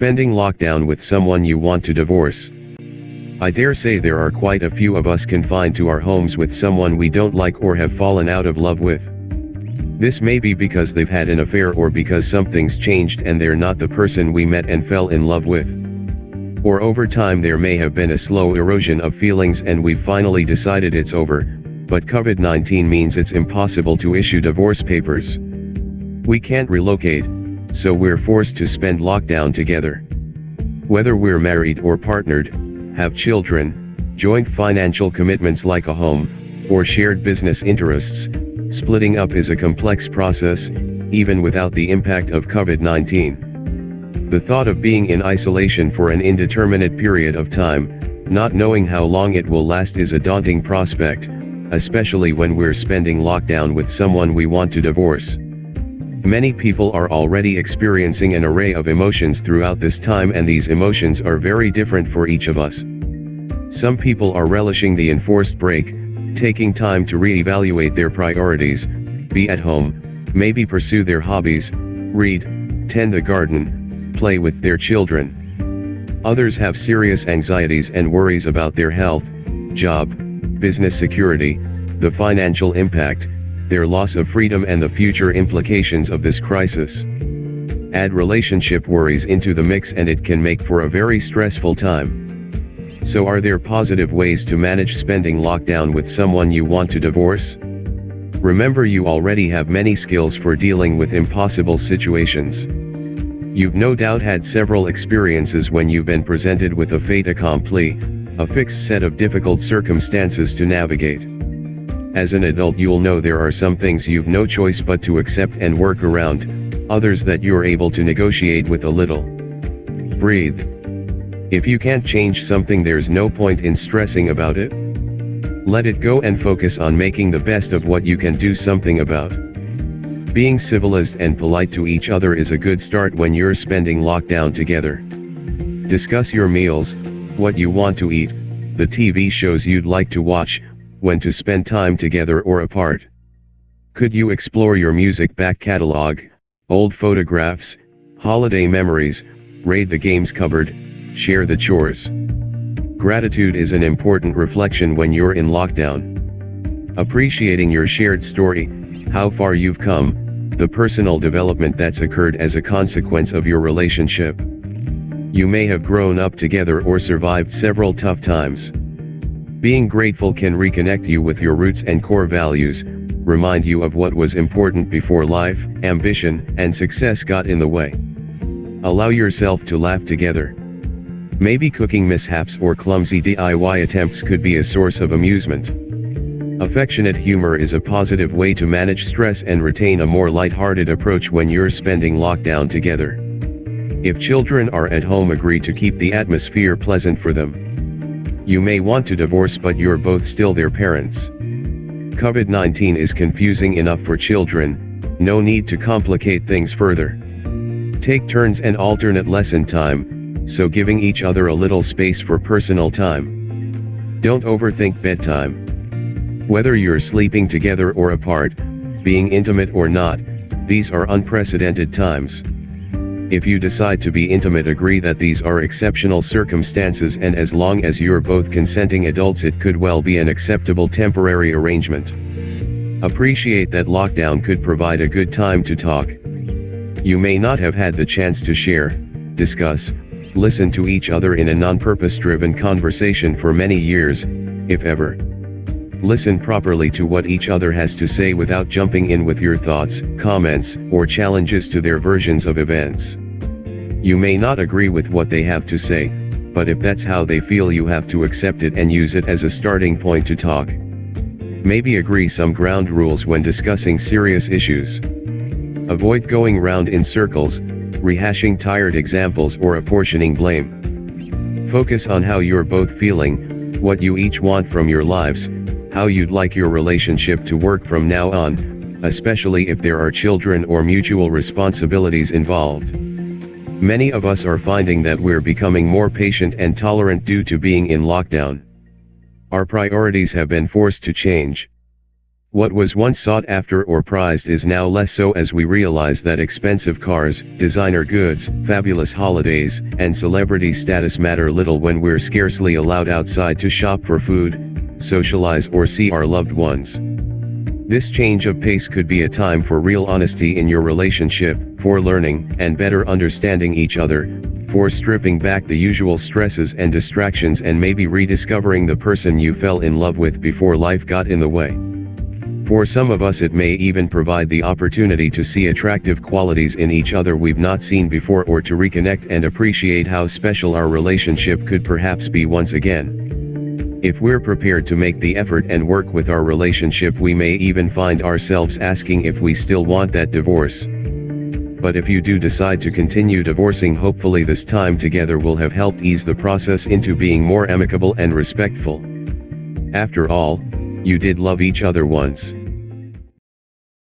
Spending lockdown with someone you want to divorce. I dare say there are quite a few of us confined to our homes with someone we don't like or have fallen out of love with. This may be because they've had an affair or because something's changed and they're not the person we met and fell in love with. Or over time there may have been a slow erosion of feelings and we've finally decided it's over, but COVID-19 means it's impossible to issue divorce papers. We can't relocate, so we're forced to spend lockdown together. Whether we're married or partnered, have children, joint financial commitments like a home, or shared business interests, splitting up is a complex process, even without the impact of COVID-19. The thought of being in isolation for an indeterminate period of time, not knowing how long it will last, is a daunting prospect, especially when we're spending lockdown with someone we want to divorce. Many people are already experiencing an array of emotions throughout this time, and these emotions are very different for each of us. Some people are relishing the enforced break, taking time to re-evaluate their priorities, be at home, maybe pursue their hobbies, read, tend the garden, play with their children. Others have serious anxieties and worries about their health, job, business security, the financial impact, their loss of freedom and the future implications of this crisis. Add relationship worries into the mix and it can make for a very stressful time. So are there positive ways to manage spending lockdown with someone you want to divorce? Remember, you already have many skills for dealing with impossible situations. You've no doubt had several experiences when you've been presented with a fait accompli, a fixed set of difficult circumstances to navigate. As an adult, you'll know there are some things you've no choice but to accept and work around, others that you're able to negotiate with a little. Breathe. If you can't change something, there's no point in stressing about it. Let it go and focus on making the best of what you can do something about. Being civilized and polite to each other is a good start when you're spending lockdown together. Discuss your meals, what you want to eat, the TV shows you'd like to watch, when to spend time together or apart. Could you explore your music back catalog, old photographs, holiday memories, raid the games cupboard, share the chores? Gratitude is an important reflection when you're in lockdown. Appreciating your shared story, how far you've come, the personal development that's occurred as a consequence of your relationship. You may have grown up together or survived several tough times. Being grateful can reconnect you with your roots and core values, remind you of what was important before life, ambition, and success got in the way. Allow yourself to laugh together. Maybe cooking mishaps or clumsy DIY attempts could be a source of amusement. Affectionate humor is a positive way to manage stress and retain a more lighthearted approach when you're spending lockdown together. If children are at home, agree to keep the atmosphere pleasant for them. You may want to divorce, but you're both still their parents. COVID-19 is confusing enough for children, no need to complicate things further. Take turns and alternate lesson time, so giving each other a little space for personal time. Don't overthink bedtime. Whether you're sleeping together or apart, being intimate or not, these are unprecedented times. If you decide to be intimate, agree that these are exceptional circumstances, and as long as you're both consenting adults, it could well be an acceptable temporary arrangement. Appreciate that lockdown could provide a good time to talk. You may not have had the chance to share, discuss, listen to each other in a non-purpose-driven conversation for many years, if ever. Listen properly to what each other has to say without jumping in with your thoughts, comments, or challenges to their versions of events. You may not agree with what they have to say, but if that's how they feel, you have to accept it and use it as a starting point to talk. Maybe agree some ground rules when discussing serious issues. Avoid going round in circles, rehashing tired examples or apportioning blame. Focus on how you're both feeling, what you each want from your lives, how you'd like your relationship to work from now on, especially if there are children or mutual responsibilities involved. Many of us are finding that we're becoming more patient and tolerant due to being in lockdown. Our priorities have been forced to change. What was once sought after or prized is now less so, as we realize that expensive cars, designer goods, fabulous holidays, and celebrity status matter little when we're scarcely allowed outside to shop for food, socialize, or see our loved ones. This change of pace could be a time for real honesty in your relationship, for learning and better understanding each other, for stripping back the usual stresses and distractions, and maybe rediscovering the person you fell in love with before life got in the way. For some of us, it may even provide the opportunity to see attractive qualities in each other we've not seen before, or to reconnect and appreciate how special our relationship could perhaps be once again. If we're prepared to make the effort and work with our relationship, we may even find ourselves asking if we still want that divorce. But if you do decide to continue divorcing, hopefully this time together will have helped ease the process into being more amicable and respectful. After all, you did love each other once.